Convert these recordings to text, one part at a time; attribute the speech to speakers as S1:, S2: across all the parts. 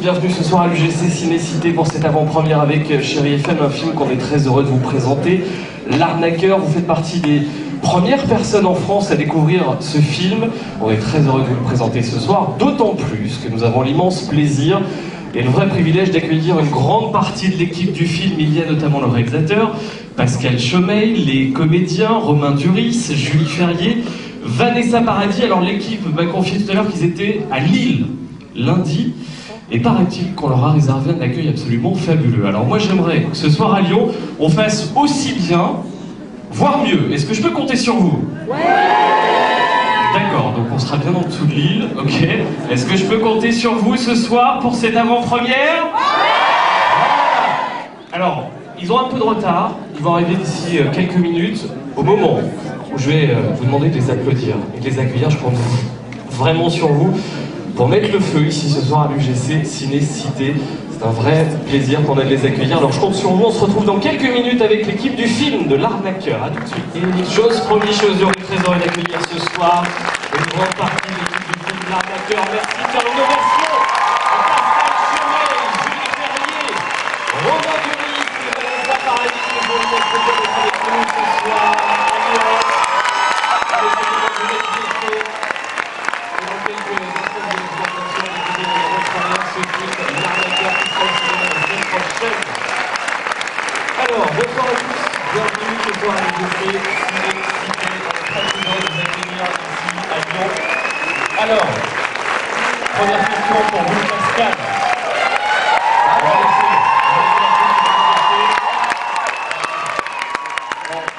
S1: bienvenue ce soir à l'UGC Ciné-Cité pour cette avant-première avec Chérie FM, un film qu'on est très heureux de vous présenter. L'Arnaqueur, vous faites partie des premières personnes en France à découvrir ce film. On est très heureux de vous le présenter ce soir, d'autant plus que nous avons l'immense plaisir et le vrai privilège d'accueillir une grande partie de l'équipe du film. Il y a notamment le réalisateur, Pascal Chomeil, les comédiens, Romain Duris, Julie Ferrier, Vanessa Paradis. Alors l'équipe m'a confié tout à l'heure qu'ils étaient à Lille lundi, et paraît-il qu'on leur a réservé un accueil absolument fabuleux. Alors moi j'aimerais que ce soir à Lyon, on fasse aussi bien, voire mieux. Est-ce que je peux compter sur vous? Ouais. D'accord, donc on sera bien en dessous de Lille, ok. Est-ce que je peux compter sur vous ce soir pour cette avant-première? Alors, ils ont un peu de retard, ils vont arriver d'ici quelques minutes. Au moment où je vais vous demander de les applaudir et de les accueillir, je compte vraiment sur vous pour mettre le feu ici ce soir à l'UGC Ciné-Cité. C'est un vrai plaisir qu'on a de les accueillir. Alors je compte sur vous, on se retrouve dans quelques minutes avec l'équipe du film de l'Arnaqueur. A tout de suite. Et une chose, première chose, on est très heureux d'accueillir ce soir une grande partie de l'équipe du film de l'Arnaqueur. Merci de faire l'ovation à Pascal Chomeil, Julie Ferrier, Romain Duris et Vanessa Paradis qui vont venir se avec nous ce soir. Alors, bonsoir à tous, bienvenue ce soir à l'UGC Ciné-Cité, très heureux de vous accueillir ici à Lyon. Alors, première question pour vous, Pascal.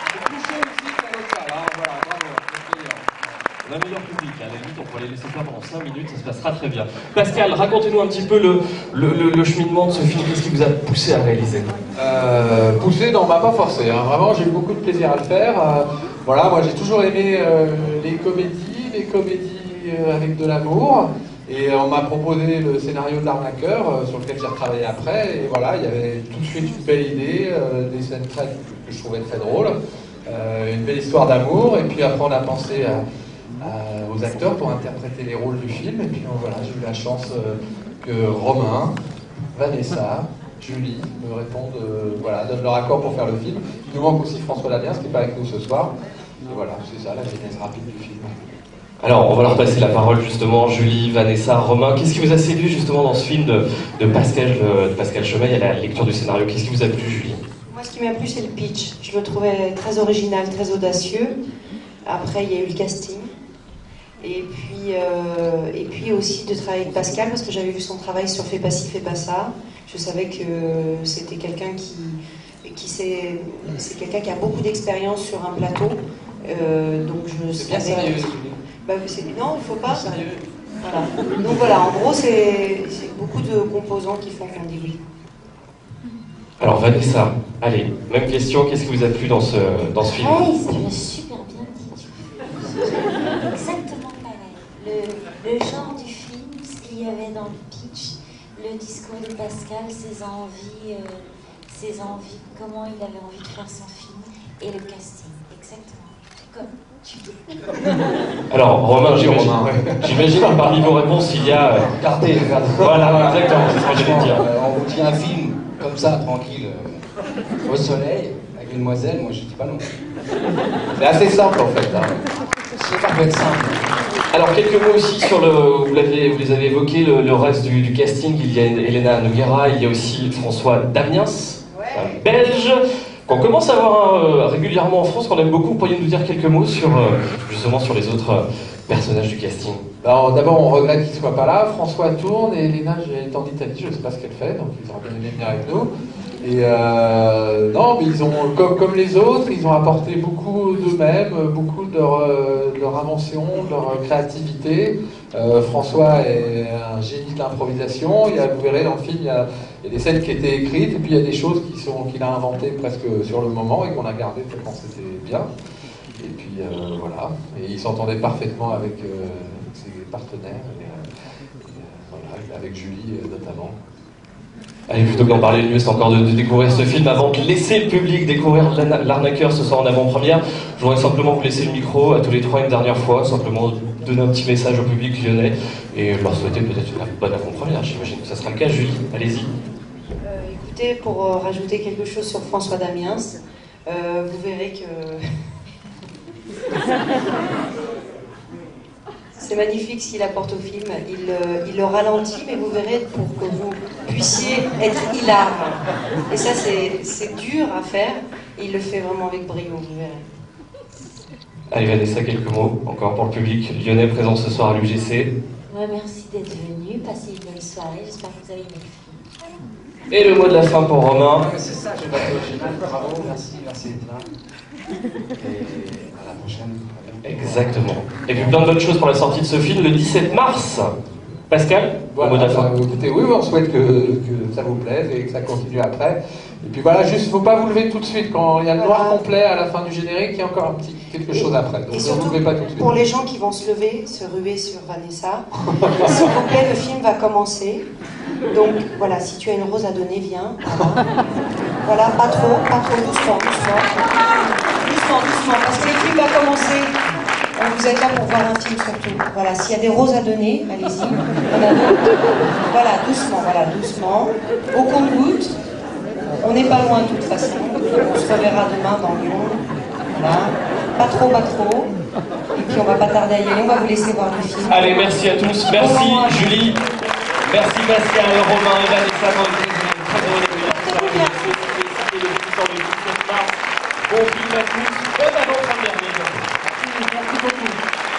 S2: C'est plus chaud ici qu'à l'autre salle, hein, voilà, bravo,
S1: La meilleure public, à la limite, on pourrait les laisser faire pendant 5 minutes, ça se passera très bien. Pascal, racontez-nous un petit peu le cheminement de ce film, qu'est-ce qui vous a poussé à réaliser?
S2: Poussé, non, on m'a pas forcé, hein. Vraiment j'ai eu beaucoup de plaisir à le faire. Voilà, moi j'ai toujours aimé les comédies avec de l'amour. Et on m'a proposé le scénario de l'Arnaqueur sur lequel j'ai retravaillé après. Et voilà, il y avait tout de suite une belle idée, des scènes que je trouvais très drôles, une belle histoire d'amour. Et puis après on a pensé aux acteurs pour interpréter les rôles du film. Et puis voilà, j'ai eu la chance que Romain, Vanessa, Julie me répondent, voilà, donnent leur accord pour faire le film. Il nous manque aussi François Lamiens, qui n'est pas avec nous ce soir. Et voilà, c'est ça la genèse rapide du film.
S1: Alors, on va leur passer la parole justement, Julie, Vanessa, Romain. Qu'est-ce qui vous a séduit justement dans ce film de Pascal Chomeil à la lecture du scénario? Qu'est-ce qui vous a plu, Julie?
S3: Moi, ce qui m'a plu, c'est le pitch. Je le trouvais très original, très audacieux. Après, il y a eu le casting. Et puis aussi de travailler avec Pascal, parce que j'avais vu son travail sur Fais pas ci, fais pas ça. Je savais que c'était quelqu'un c'est quelqu'un qui a beaucoup d'expérience sur un plateau. Donc je
S2: C'est bien sérieux, Julie.
S3: Bah, non, il ne faut pas. Voilà. Donc voilà, en gros, c'est beaucoup de composants qui font qu'on dit oui.
S1: Alors Vanessa, allez, même question, qu'est-ce qui vous a plu dans ce film?
S4: Hey, ça m'a super bien dit. Exactement pareil. Le genre du film, ce qu'il y avait dans le pitch, le discours de Pascal, ses envies, comment il avait envie de faire son film, et le casting, exactement. Comme tu dis.
S1: Alors, Romain, j'imagine que parmi vos réponses, il y a...
S5: Regardez.
S1: Voilà, exactement, c'est ce que j'allais dire.
S5: On vous dit un film comme ça, tranquille, au soleil, avec une demoiselle, moi je dis pas non. C'est assez simple en fait. Hein. Ça peut être simple.
S1: Alors, quelques mots aussi sur vous les avez évoqués, le reste du casting. Il y a Elena Noguera, il y a aussi François Damiens, un Belge, qu'on commence à voir régulièrement en France, qu'on aime beaucoup. Pourriez nous dire quelques mots justement sur les autres personnages du casting?
S2: Alors d'abord on regrette qu'il ne soit pas là. François tourne et Elena est en Italie, je ne sais pas ce qu'elle fait, donc ils auraient bien aimé venir avec nous. Et non, mais ils ont, comme les autres, ils ont apporté beaucoup d'eux-mêmes, beaucoup de leur invention, de leur créativité. François est un génie de l'improvisation. Vous verrez dans le film, il y a des scènes qui étaient écrites et puis il y a des choses qu'il a inventées presque sur le moment et qu'on a gardées tellement c'était bien. Et puis voilà, et il s'entendait parfaitement avec ses partenaires, voilà, avec Julie notamment.
S1: Allez, plutôt que d'en parler, le mieux c'est encore de découvrir ce film avant de laisser le public découvrir l'Arnaqueur ce soir en avant-première. Je voudrais simplement vous laisser le micro à tous les trois une dernière fois, simplement donner un petit message au public lyonnais et leur souhaiter peut-être une bonne avant-première. J'imagine que ça sera le cas. Julie, allez-y.
S3: Écoutez, pour rajouter quelque chose sur François Damiens, vous verrez que c'est magnifique ce qu'il apporte au film. Il le ralentit, mais vous verrez pour que vous puissiez être hilar. Et ça, c'est dur à faire. Et il le fait vraiment avec brio, vous verrez.
S1: Allez Vanessa, quelques mots encore pour le public lyonnais présent ce soir à l'UGC.
S4: Ouais, merci d'être venu, passez une bonne soirée, j'espère que vous avez aimé le film.
S1: Et le mot de la fin pour Romain.
S5: C'est ça, j'ai battu original. Bravo, merci d'être là. Et à la prochaine.
S1: Exactement. Et puis plein de bonnes choses pour la sortie de ce film le 17 mars. Pascal,
S2: voilà,
S1: au mot de la fin.
S2: Écoutez, oui, on souhaite que ça vous plaise et que ça continue après. Et puis voilà, juste, faut pas vous lever tout de suite. Quand il y a le noir complet à la fin du générique, il y a encore quelque chose après. Donc
S3: Et
S2: ne
S3: surtout,
S2: vous levez pas tout de suite.
S3: pour les gens qui vont se lever, se ruer sur Vanessa, s'il vous plaît, le film va commencer. Donc voilà, si tu as une rose à donner, viens. Voilà, pas trop, doucement. Doucement, parce que le film va commencer. Vous êtes là pour voir un film surtout. Voilà, s'il y a des roses à donner, allez-y. Voilà, doucement. Au compte-gouttes. On n'est pas loin de toute façon. On se reverra demain dans Lyon. Voilà. Pas trop. Et puis on va pas tarder à y aller. On va vous laisser voir le film.
S1: Allez, merci à tous. Merci Julie. Merci Pascal, Romain et Vanessa. Très heureux d'être là. C'était le 17 mars. Bon film à tous. Bonne avant-première. Merci beaucoup.